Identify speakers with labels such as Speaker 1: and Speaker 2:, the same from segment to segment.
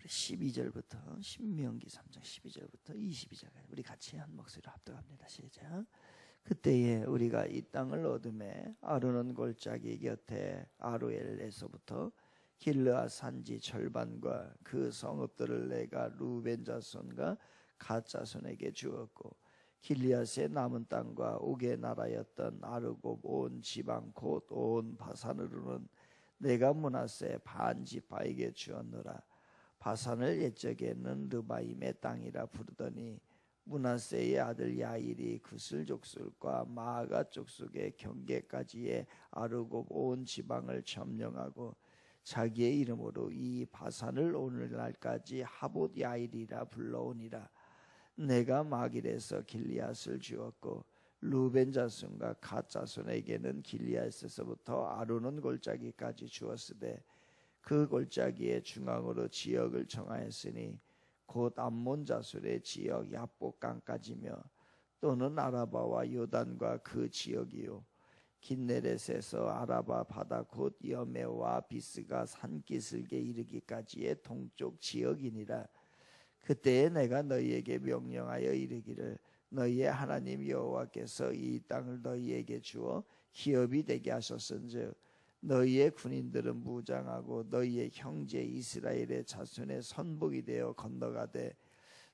Speaker 1: 12절부터 신명기 3장 12절부터 22절까지 우리 같이 한 목소리로 합독합니다. 시작. 그때에 우리가 이 땅을 얻음에 아르논 골짜기 곁에 아로엘에서부터 길르앗 산지 절반과 그 성읍들을 내가 루벤 자손과 갓 자손에게 주었고 길르앗의 남은 땅과 옥의 나라였던 아르곱 온 지방 곧 온 바산으로는 내가 므낫세 반 지파에게 주었노라. 바산을 옛적에는 르바임의 땅이라 부르더니 므낫세의 아들 야일이 그슬 족속과 마아가 족속의 경계까지의 아르곱 온 지방을 점령하고 자기의 이름으로 이 바산을 오늘날까지 하봇 야일이라 불러오니라. 내가 마길에서 길리앗을 주었고 루벤 자손과 갓 자손에게는 길리앗에서부터 아르논 골짜기까지 주었으되 그 골짜기의 중앙으로 지역을 정하였으니 곧 암몬 자손의 지역 야복강까지며 또는 아라바와 요단과 그 지역이요 긴네렛에서 아라바 바다 곧 여메와 비스가 산기슭에 이르기까지의 동쪽 지역이니라. 그때에 내가 너희에게 명령하여 이르기를 너희의 하나님 여호와께서 이 땅을 너희에게 주어 기업이 되게 하셨은즉 너희의 군인들은 무장하고 너희의 형제 이스라엘의 자손의 선복이 되어 건너가되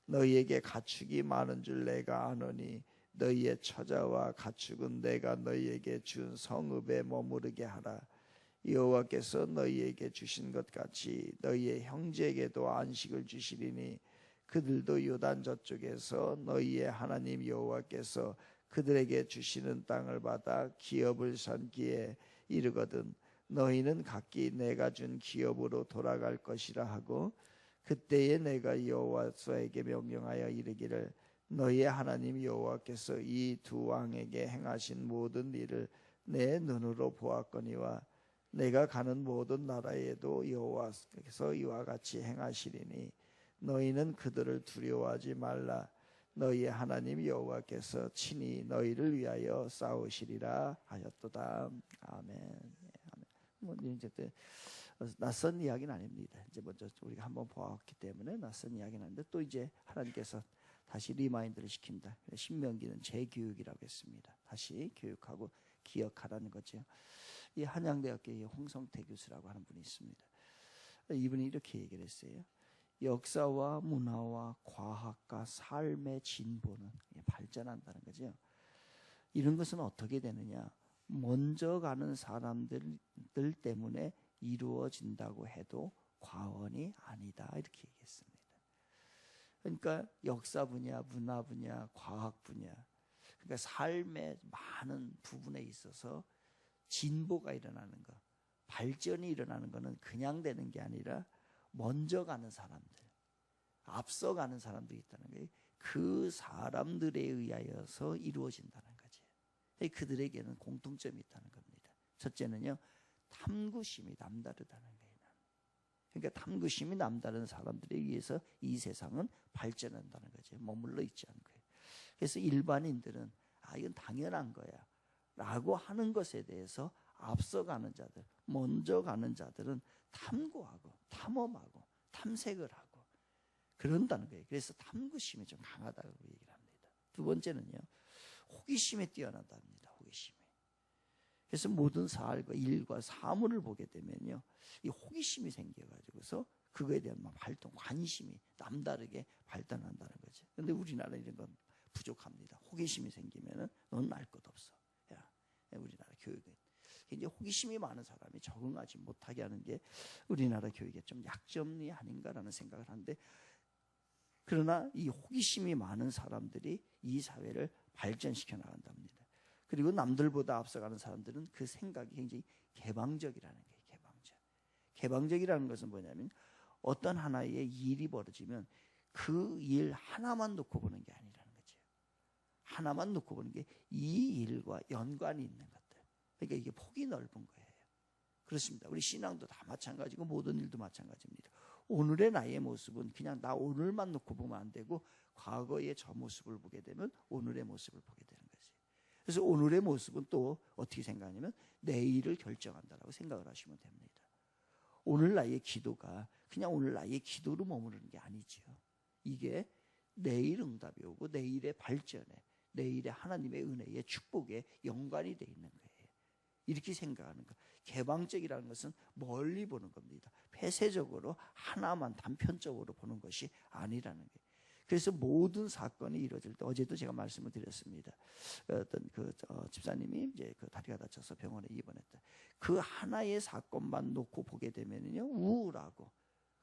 Speaker 1: 너희에게 가축이 많은 줄 내가 아노니 너희의 처자와 가축은 내가 너희에게 준 성읍에 머무르게 하라. 여호와께서 너희에게 주신 것 같이 너희의 형제에게도 안식을 주시리니 그들도 요단 저쪽에서 너희의 하나님 여호와께서 그들에게 주시는 땅을 받아 기업을 삼기에 이르거든 너희는 각기 내가 준 기업으로 돌아갈 것이라 하고 그때에 내가 여호와에게 명령하여 이르기를 너희의 하나님 여호와께서 이 두 왕에게 행하신 모든 일을 내 눈으로 보았거니와 내가 가는 모든 나라에도 여호와께서 이와 같이 행하시리니 너희는 그들을 두려워하지 말라. 너희의 하나님 여호와께서 친히 너희를 위하여 싸우시리라 하셨도다. 아멘. 뭐 이제 낯선 이야기는 아닙니다. 이제 먼저 우리가 한번 보았기 때문에 낯선 이야기는 아닌데 또 이제 하나님께서 다시 리마인드를 시킨다. 신명기는 재교육이라고 했습니다. 다시 교육하고 기억하라는 거죠. 이 한양대학교의 홍성태 교수라고 하는 분이 있습니다. 이분이 이렇게 얘기를 했어요. 역사와 문화와 과학과 삶의 진보는 발전한다는 거죠. 이런 것은 어떻게 되느냐? 먼저 가는 사람들 때문에 이루어진다고 해도 과언이 아니다. 이렇게 얘기했습니다. 그러니까 역사 분야, 문화 분야, 과학 분야, 그러니까 삶의 많은 부분에 있어서 진보가 일어나는 것, 발전이 일어나는 것은 그냥 되는 게 아니라 먼저 가는 사람들, 앞서가는 사람들이 있다는 거예요. 그 사람들에 의하여서 이루어진다는 거죠. 그들에게는 공통점이 있다는 겁니다. 첫째는요, 탐구심이 남다르다는 거예요. 그러니까 탐구심이 남다른 사람들에 의해서 이 세상은 발전한다는 거죠. 머물러 있지 않은 거예요. 그래서 일반인들은 이건 당연한 거야 라고 하는 것에 대해서 앞서가는 자들, 먼저 가는 자들은 탐구하고 탐험하고 탐색을 하고 그런다는 거예요. 그래서 탐구심이 좀 강하다고 얘기를 합니다. 두 번째는요, 호기심에 뛰어나답니다. 호기심이. 그래서 모든 사활과 일과 사물을 보게 되면요, 이 호기심이 생겨가지고서 그거에 대한 활동, 관심이 남다르게 발달한다는 거죠. 그런데 우리나라 이런 건 부족합니다. 호기심이 생기면은 넌 알 것 없어. 야, 우리나라 교육은 굉장히 호기심이 많은 사람이 적응하지 못하게 하는 게 우리나라 교육의 좀 약점이 아닌가라는 생각을 하는데, 그러나 이 호기심이 많은 사람들이 이 사회를 발전시켜 나간답니다. 그리고 남들보다 앞서가는 사람들은 그 생각이 굉장히 개방적이라는 거예요. 개방적. 개방적이라는 것은 뭐냐면 어떤 하나의 일이 벌어지면 그 일 하나만 놓고 보는 게 아니라는 거죠. 하나만 놓고 보는 게 이 일과 연관이 있는 것들. 그러니까 이게 폭이 넓은 거예요. 그렇습니다. 우리 신앙도 다 마찬가지고 모든 일도 마찬가지입니다. 오늘의 나의 모습은 그냥 나 오늘만 놓고 보면 안 되고 과거의 저 모습을 보게 되면 오늘의 모습을 보게 되는 거지. 그래서 오늘의 모습은 또 어떻게 생각하냐면 내일을 결정한다라고 생각을 하시면 됩니다. 오늘 나의 기도가 그냥 오늘 나의 기도로 머무르는 게 아니죠. 이게 내일 응답이 오고 내일의 발전에, 내일의 하나님의 은혜의 축복에 연관이 되어 있는 거예요. 이렇게 생각하는 거. 개방적이라는 것은 멀리 보는 겁니다. 폐쇄적으로 하나만 단편적으로 보는 것이 아니라는 거예요. 그래서 모든 사건이 이루어질 때, 어제도 제가 말씀을 드렸습니다. 어떤 집사님이 이제 다리가 다쳐서 병원에 입원했다. 그 하나의 사건만 놓고 보게 되면요, 우울하고,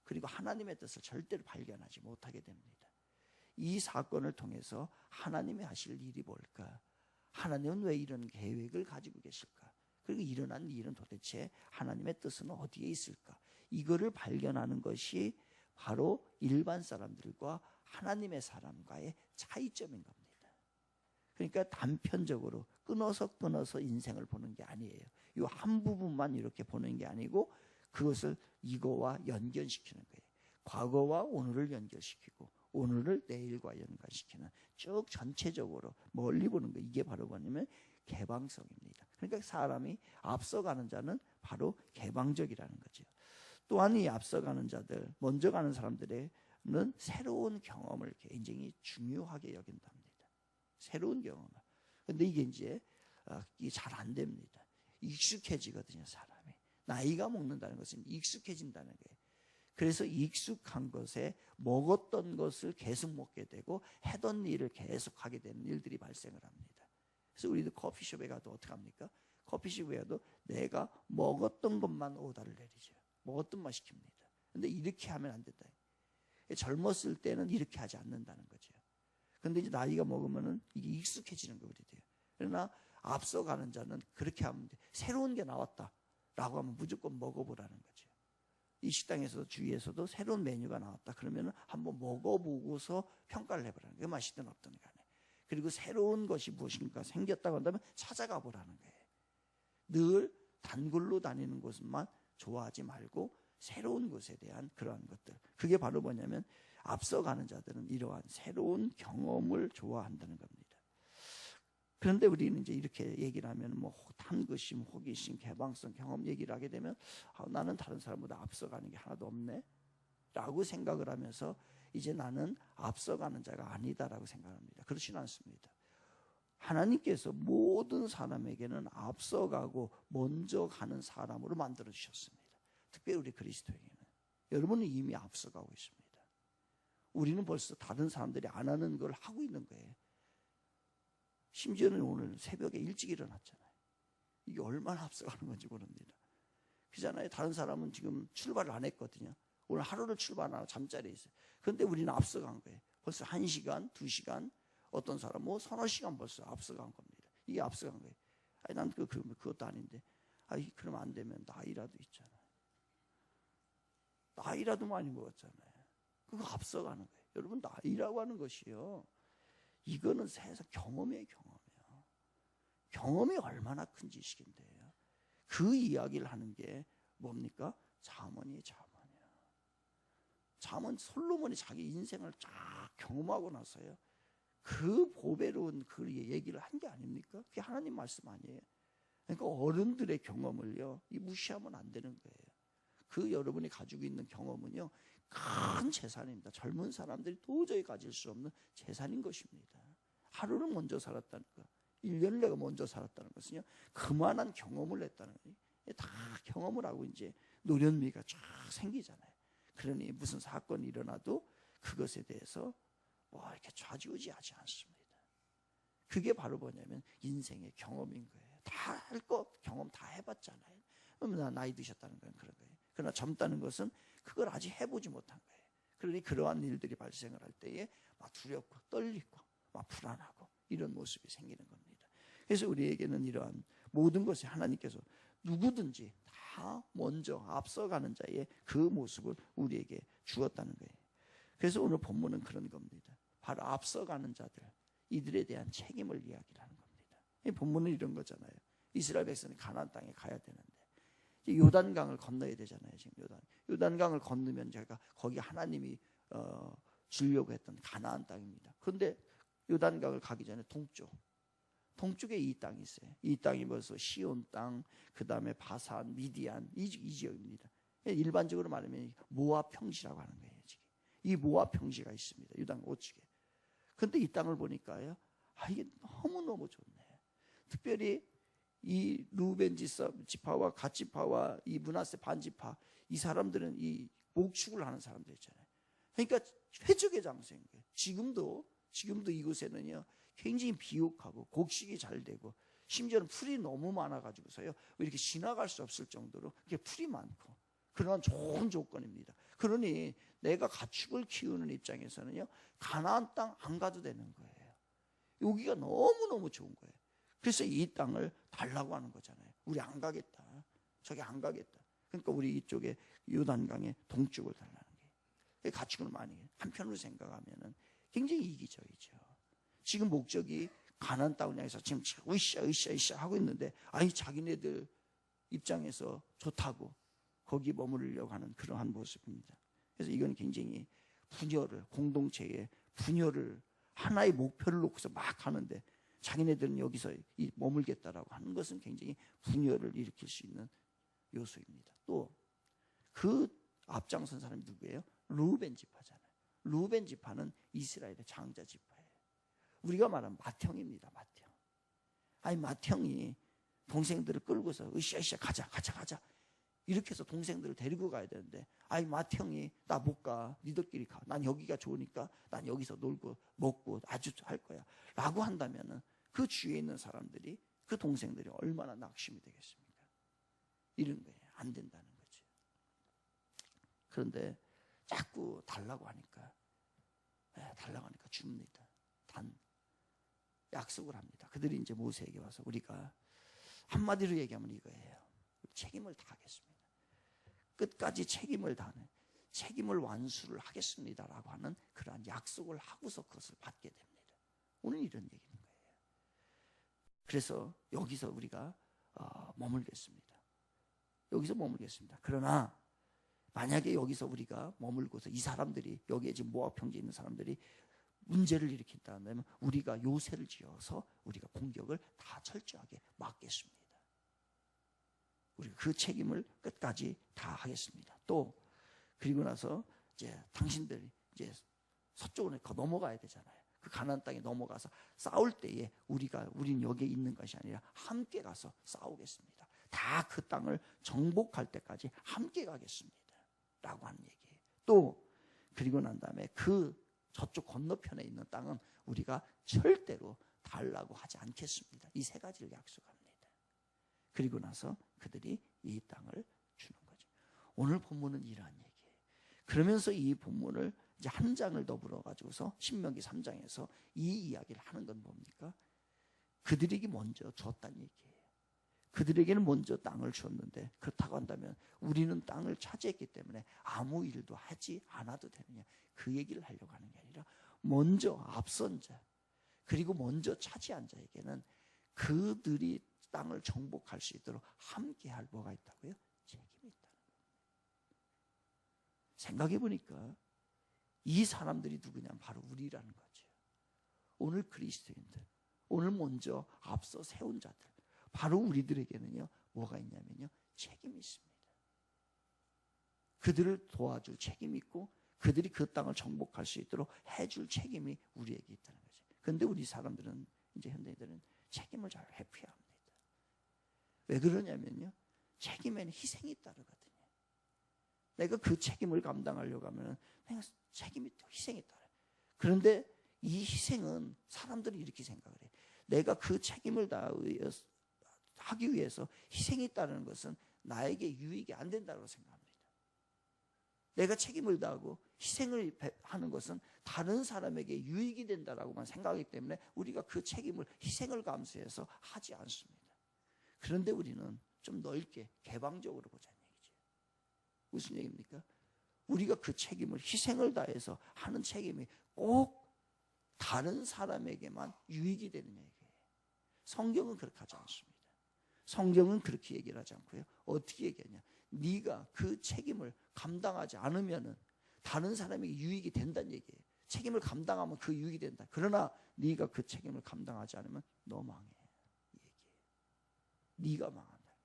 Speaker 1: 그리고 하나님의 뜻을 절대로 발견하지 못하게 됩니다. 이 사건을 통해서 하나님이 하실 일이 뭘까? 하나님은 왜 이런 계획을 가지고 계실까? 그리고 일어난 일은 도대체 하나님의 뜻은 어디에 있을까? 이거를 발견하는 것이 바로 일반 사람들과 하나님의 사람과의 차이점인 겁니다. 그러니까 단편적으로 끊어서 인생을 보는 게 아니에요. 이 한 부분만 이렇게 보는 게 아니고 그것을 이거와 연결시키는 거예요. 과거와 오늘을 연결시키고 오늘을 내일과 연관시키는, 쭉 전체적으로 멀리 보는 거. 이게 바로 뭐냐면 개방성입니다. 그러니까 사람이 앞서가는 자는 바로 개방적이라는 거죠. 또한 이 앞서가는 자들, 먼저 가는 사람들은 새로운 경험을 굉장히 중요하게 여긴답니다. 새로운 경험을. 근데 이게 이제 잘 안 됩니다. 익숙해지거든요, 사람이. 나이가 먹는다는 것은 익숙해진다는 거예요. 그래서 익숙한 것에 먹었던 것을 계속 먹게 되고 하던 일을 계속 하게 되는 일들이 발생을 합니다. 그래서 우리도 커피숍에 가도 어떻게 합니까? 커피숍에 가도 내가 먹었던 것만 오더를 내리죠. 먹었던 맛 시킵니다. 근데 이렇게 하면 안 된다. 젊었을 때는 이렇게 하지 않는다는 거죠. 근데 이제 나이가 먹으면은 이게 익숙해지는 거 그래야 돼요. 그러나 앞서가는 자는 그렇게 하면 돼. 새로운 게 나왔다라고 하면 무조건 먹어보라는 거죠. 이 식당에서도 주위에서도 새로운 메뉴가 나왔다 그러면 한번 먹어보고서 평가를 해보라는 거예요. 맛있든 없든 간에. 그리고 새로운 것이 무엇인가 생겼다고 한다면 찾아가 보라는 거예요. 늘 단골로 다니는 곳만 좋아하지 말고 새로운 것에 대한 그러한 것들. 그게 바로 뭐냐면 앞서가는 자들은 이러한 새로운 경험을 좋아한다는 겁니다. 그런데 우리는 이제 이렇게 얘기를 하면 뭐 탐구심, 호기심, 개방성, 경험 얘기를 하게 되면 나는 다른 사람보다 앞서가는 게 하나도 없네 라고 생각을 하면서 이제 나는 앞서가는 자가 아니다라고 생각합니다. 그렇지는 않습니다. 하나님께서 모든 사람에게는 앞서가고 먼저 가는 사람으로 만들어 주셨습니다. 특별히 우리 그리스도에게는. 여러분은 이미 앞서가고 있습니다. 우리는 벌써 다른 사람들이 안 하는 걸 하고 있는 거예요. 심지어는 오늘 새벽에 일찍 일어났잖아요. 이게 얼마나 앞서가는 건지 모릅니다. 그잖아요. 다른 사람은 지금 출발을 안 했거든요. 오늘 하루를 출발 안 하고 잠자리에 있어요. 그런데 우리는 앞서간 거예요. 벌써 1시간, 2시간, 어떤 사람 뭐 서너 시간 벌써 앞서간 겁니다. 이게 앞서간 거예요. 아니, 난 그것도 아닌데. 그러면 안 되면 나이라도 있잖아요. 나이라도 많이 먹었잖아요. 그거 앞서가는 거예요. 여러분, 나이라고 하는 것이요. 이거는 세상 경험이에요. 경험이 얼마나 큰 지식인데요. 그 이야기를 하는 게 뭡니까? 잠언이에요. 잠언 솔로몬이 자기 인생을 쫙 경험하고 나서요. 그 보배로운 그 얘기를 한 게 아닙니까? 그게 하나님 말씀 아니에요. 그러니까 어른들의 경험을요, 무시하면 안 되는 거예요. 그 여러분이 가지고 있는 경험은요, 큰 재산입니다. 젊은 사람들이 도저히 가질 수 없는 재산인 것입니다. 하루를 먼저 살았다는 거, 1년을 내가 먼저 살았다는 것은요, 그만한 경험을 했다는 거예요. 다 경험을 하고 이제 노련미가 쫙 생기잖아요. 그러니 무슨 사건이 일어나도 그것에 대해서 뭐 이렇게 좌지우지하지 않습니다. 그게 바로 뭐냐면 인생의 경험인 거예요. 다 할 것 경험 다 해봤잖아요. 그럼 나이 드셨다는 건 그런 거예요. 그러나 젊다는 것은 그걸 아직 해보지 못한 거예요. 그러니 그러한 일들이 발생을 할 때에 막 두렵고 떨리고 막 불안하고 이런 모습이 생기는 겁니다. 그래서 우리에게는 이러한 모든 것이 하나님께서 누구든지 다 먼저 앞서가는 자의 그 모습을 우리에게 주었다는 거예요. 그래서 오늘 본문은 그런 겁니다. 바로 앞서가는 자들, 이들에 대한 책임을 이야기를 하는 겁니다. 이 본문은 이런 거잖아요. 이스라엘 백성이 가나안 땅에 가야 되는데 요단강을 건너야 되잖아요. 지금 요단강을 건너면 제가 거기 하나님이 주려고 했던 가나안 땅입니다. 그런데 요단강을 가기 전에 동쪽에 이 땅이 있어요. 이 땅이 벌써 시온 땅, 그 다음에 바산, 미디안 이 지역입니다. 일반적으로 말하면 모압 평지라고 하는 거예요. 지금. 이 모압 평지가 있습니다. 유다 우측에. 그런데 이 땅을 보니까요, 이게 너무너무 좋네. 특별히 이 루벤 지파와 갓 지파와 이 므낫세 반 지파, 이 사람들은 이 목축을 하는 사람들 있잖아요. 그러니까 회적의 장소인 거예요. 지금도 이곳에는요, 굉장히 비옥하고 곡식이 잘 되고, 심지어는 풀이 너무 많아가지고서요, 이렇게 지나갈 수 없을 정도로 이렇게 풀이 많고, 그런 좋은 조건입니다. 그러니 내가 가축을 키우는 입장에서는요, 가나안 땅 안 가도 되는 거예요. 여기가 너무너무 좋은 거예요. 그래서 이 땅을 달라고 하는 거잖아요. 우리 안 가겠다. 저기 안 가겠다. 그러니까 우리 이쪽에 요단강의 동쪽을 달라는 거예요. 가축을 많이 해요. 한편으로 생각하면은 굉장히 이기적이죠. 지금 목적이 가나안 땅을 향해서 지금 으쌰 하고 있는데, 자기네들 입장에서 좋다고 거기 머무르려고 하는 그러한 모습입니다. 그래서 이건 굉장히 분열을, 공동체의 분열을 하나의 목표를 놓고서 막 하는데, 자기네들은 여기서 머물겠다라고 하는 것은 굉장히 분열을 일으킬 수 있는 요소입니다. 또 그 앞장선 사람이 누구예요? 루벤 지파잖아요. 루벤 지파는 이스라엘의 장자 지파예요. 우리가 말하는 맏형입니다. 맏형. 맏형이 동생들을 끌고서 으쌰 가자 이렇게 해서 동생들을 데리고 가야 되는데, 맏형이 나 못 가, 니들끼리 가, 난 여기가 좋으니까 난 여기서 놀고 먹고 아주 할 거야 라고 한다면은 그 주위에 있는 사람들이, 그 동생들이 얼마나 낙심이 되겠습니까? 이런 거예요. 안 된다는 거죠. 그런데 자꾸 달라고 하니까 줍니다. 단 약속을 합니다. 그들이 이제 모세에게 와서, 우리가 한마디로 얘기하면 이거예요. 책임을 다하겠습니다. 끝까지 책임을 다하는, 책임을 완수를 하겠습니다라고 하는 그러한 약속을 하고서 그것을 받게 됩니다. 오늘 이런 얘기인 거예요. 그래서 여기서 우리가 머물겠습니다. 그러나 만약에 여기서 우리가 머물고서 이 사람들이, 여기에 지금 모압 평지에 있는 사람들이 문제를 일으킨다면 우리가 요새를 지어서 우리가 공격을 다 철저하게 막겠습니다. 우리가 그 책임을 끝까지 다 하겠습니다. 또 그리고 나서 이제 당신들이 이제 서쪽으로 넘어가야 되잖아요. 그 가나안 땅에 넘어가서 싸울 때에 우린 여기에 있는 것이 아니라 함께 가서 싸우겠습니다. 다 그 땅을 정복할 때까지 함께 가겠습니다. 라고 하는 얘기예요. 또 그리고 난 다음에 그 저쪽 건너편에 있는 땅은 우리가 절대로 달라고 하지 않겠습니다. 이 세 가지를 약속합니다. 그리고 나서 그들이 이 땅을 주는 거죠. 오늘 본문은 이러한 얘기예요. 그러면서 이 본문을 이제 한 장을 더 불어가지고서 신명기 3장에서 이 이야기를 하는 건 뭡니까? 그들에게 먼저 줬다는 얘기예요. 그들에게는 먼저 땅을 줬는데, 그렇다고 한다면 우리는 땅을 차지했기 때문에 아무 일도 하지 않아도 되느냐, 그 얘기를 하려고 하는 게 아니라, 먼저 앞선 자, 그리고 먼저 차지한 자에게는 그들이 땅을 정복할 수 있도록 함께할 뭐가 있다고요? 책임이 있다는 거예요. 생각해 보니까 이 사람들이 누구냐면 바로 우리라는 거죠. 오늘 그리스도인들, 오늘 먼저 앞서 세운 자들, 바로 우리들에게는요 뭐가 있냐면요, 책임이 있습니다. 그들을 도와줄 책임이 있고, 그들이 그 땅을 정복할 수 있도록 해줄 책임이 우리에게 있다는 거죠. 그런데 우리 사람들은, 이제 현대인들은 책임을 잘 회피합니다. 왜 그러냐면요, 책임에는 희생이 따르거든요. 내가 그 책임을 감당하려고 하면 내가 책임이 희생이 따라요. 그런데 이 희생은 사람들이 이렇게 생각을 해요. 내가 그 책임을 하기 위해서 희생이 따르는 것은 나에게 유익이 안 된다고 생각합니다. 내가 책임을 다하고 희생을 하는 것은 다른 사람에게 유익이 된다라고만 생각하기 때문에 우리가 그 책임을, 희생을 감수해서 하지 않습니다. 그런데 우리는 좀 넓게 개방적으로 보자는 얘기죠. 무슨 얘기입니까? 우리가 그 책임을, 희생을 다해서 하는 책임이 꼭 다른 사람에게만 유익이 되는 얘기예요. 성경은 그렇게 하지 않습니다. 성경은 그렇게 얘기를 하지 않고요, 어떻게 얘기하냐, 네가 그 책임을 감당하지 않으면은 다른 사람에게 유익이 된다는 얘기예요. 책임을 감당하면 그 유익이 된다. 그러나 네가 그 책임을 감당하지 않으면 너 망해, 이 얘기예요. 네가 망한다.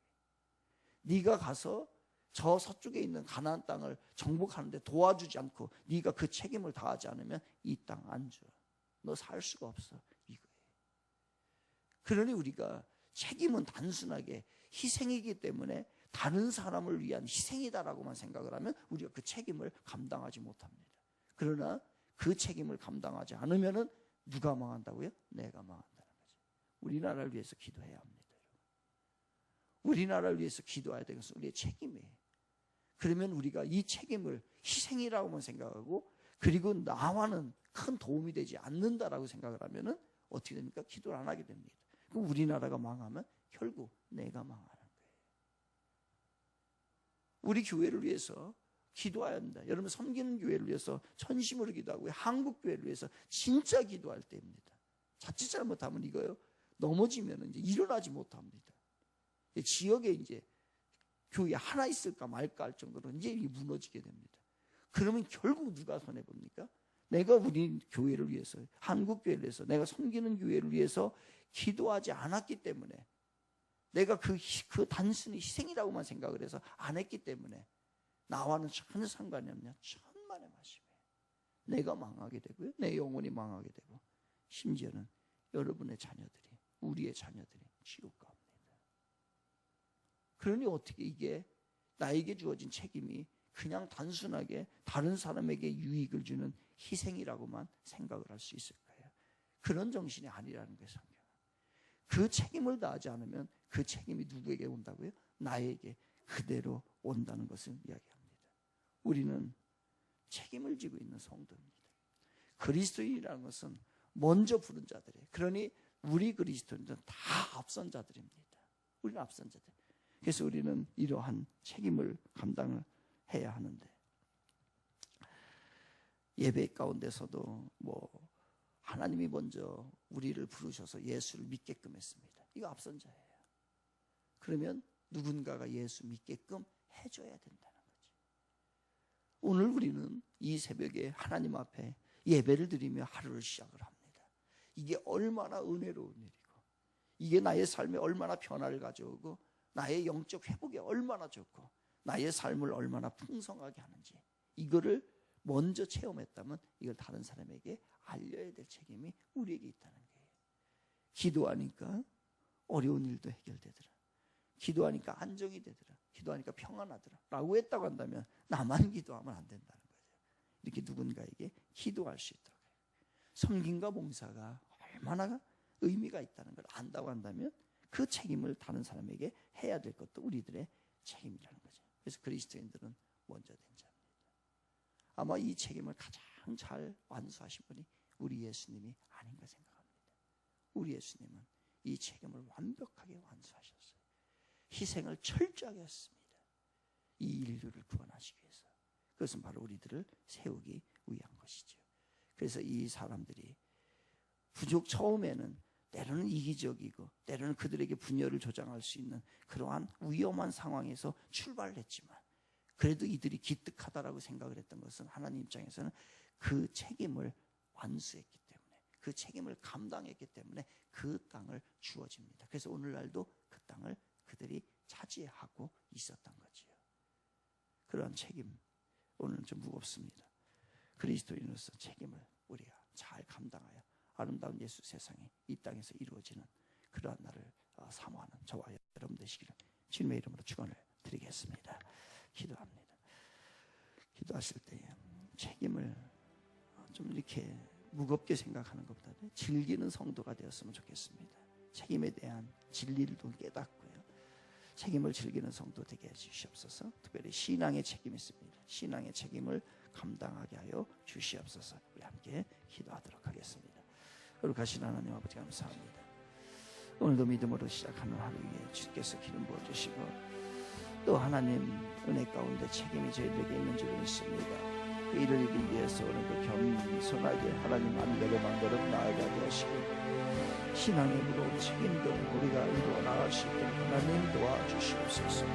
Speaker 1: 네가 가서 저 서쪽에 있는 가나안 땅을 정복하는데 도와주지 않고 네가 그 책임을 다하지 않으면 이 땅 안 줘. 너 살 수가 없어. 이거예요. 그러니 우리가 책임은 단순하게 희생이기 때문에 다른 사람을 위한 희생이다라고만 생각을 하면 우리가 그 책임을 감당하지 못합니다. 그러나 그 책임을 감당하지 않으면은 누가 망한다고요? 내가 망한다는 거죠. 우리나라를 위해서 기도해야 합니다. 우리나라를 위해서 기도해야 되는 것은 우리의 책임이에요. 그러면 우리가 이 책임을 희생이라고만 생각하고 그리고 나와는 큰 도움이 되지 않는다라고 생각을 하면은 어떻게 됩니까? 기도를 안 하게 됩니다. 그럼 우리나라가 망하면 결국 내가 망하는 거예요. 우리 교회를 위해서 기도해야 합니다. 여러분 섬기는 교회를 위해서 전심으로 기도하고요. 한국 교회를 위해서 진짜 기도할 때입니다. 자칫 잘못하면 이거요. 넘어지면 이제 일어나지 못합니다. 지역에 이제 교회 하나 있을까 말까 할 정도로 이제 무너지게 됩니다. 그러면 결국 누가 손해봅니까? 내가 우리 교회를 위해서, 한국 교회를 위해서, 내가 섬기는 교회를 위해서 기도하지 않았기 때문에 내가 그 단순히 희생이라고만 생각을 해서 안 했기 때문에 나와는 전혀 상관이 없냐? 천만의 말씀이에요. 내가 망하게 되고요. 내 영혼이 망하게 되고 심지어는 여러분의 자녀들이, 우리의 자녀들이 지옥 갑니다. 그러니 어떻게 이게 나에게 주어진 책임이 그냥 단순하게 다른 사람에게 유익을 주는 희생이라고만 생각을 할 수 있을까요? 그런 정신이 아니라는 거예요, 성경은. 그 책임을 다하지 않으면 그 책임이 누구에게 온다고요? 나에게 그대로 온다는 것을 이야기합니다. 우리는 책임을 지고 있는 성도입니다. 그리스도인이라는 것은 먼저 부른 자들이에요. 그러니 우리 그리스도인들은 다 앞선 자들입니다. 우리는 앞선 자들. 그래서 우리는 이러한 책임을 감당을 해야 하는데 예배 가운데서도 하나님이 먼저 우리를 부르셔서 예수를 믿게끔 했습니다. 이거 앞선 자예요. 그러면 누군가가 예수 믿게끔 해줘야 된다는 거죠. 오늘 우리는 이 새벽에 하나님 앞에 예배를 드리며 하루를 시작을 합니다. 이게 얼마나 은혜로운 일이고 이게 나의 삶에 얼마나 변화를 가져오고 나의 영적 회복에 얼마나 좋고 나의 삶을 얼마나 풍성하게 하는지 이거를 먼저 체험했다면 이걸 다른 사람에게 알려야 될 책임이 우리에게 있다는 거예요. 기도하니까 어려운 일도 해결되더라. 기도하니까 안정이 되더라. 기도하니까 평안하더라. 라고 했다고 한다면 나만 기도하면 안 된다는 거죠. 이렇게 누군가에게 기도할 수 있도록 해요. 섬김과 봉사가 얼마나 의미가 있다는 걸 안다고 한다면 그 책임을 다른 사람에게 해야 될 것도 우리들의 책임이라는 거죠. 그래서 그리스도인들은 먼저 된 자입니다. 아마 이 책임을 가장 잘 완수하신 분이 우리 예수님이 아닌가 생각합니다. 우리 예수님은 이 책임을 완벽하게 완수하셨어요. 희생을 철저하게 했습니다. 이 인류를 구원하시기 위해서. 그것은 바로 우리들을 세우기 위한 것이죠. 그래서 이 사람들이 부족 처음에는 때로는 이기적이고 때로는 그들에게 분열을 조장할 수 있는 그러한 위험한 상황에서 출발을 했지만 그래도 이들이 기특하다라고 생각을 했던 것은 하나님 입장에서는 그 책임을 완수했기 때문에 그 책임을 감당했기 때문에 그 땅을 주어집니다. 그래서 오늘날도 그 땅을 그들이 차지하고 있었던 거지요. 그러한 책임 오늘은 좀 무겁습니다. 그리스도인으로서 책임을 우리가 잘 감당하여 아름다운 예수 세상이 이 땅에서 이루어지는 그러한 날을 사모하는 저와 여러분 되시기를 주님의 이름으로 축원을 드리겠습니다. 기도합니다. 기도하실 때에 책임을 좀 이렇게 무겁게 생각하는 것보다 즐기는 성도가 되었으면 좋겠습니다. 책임에 대한 진리도 깨닫고요. 책임을 즐기는 성도 되게 해주시옵소서. 특별히 신앙의 책임이 있습니다. 신앙의 책임을 감당하게 하여 주시옵소서. 우리 함께 기도하도록 하겠습니다. 거룩하신 하나님 아버지 감사합니다. 오늘도 믿음으로 시작하는 하루에 주께서 기름 부어주시고 또 하나님 은혜 가운데 책임이 저희들에게 있는 줄 믿습니다. 그 일을 이루기 위해서 오늘도 겸손하게 하나님 안대로 만들어 나아가게 하시고 신앙의 무거운 책임도 우리가 이루어 나갈 수 있도록 하나님 도와주시옵소서.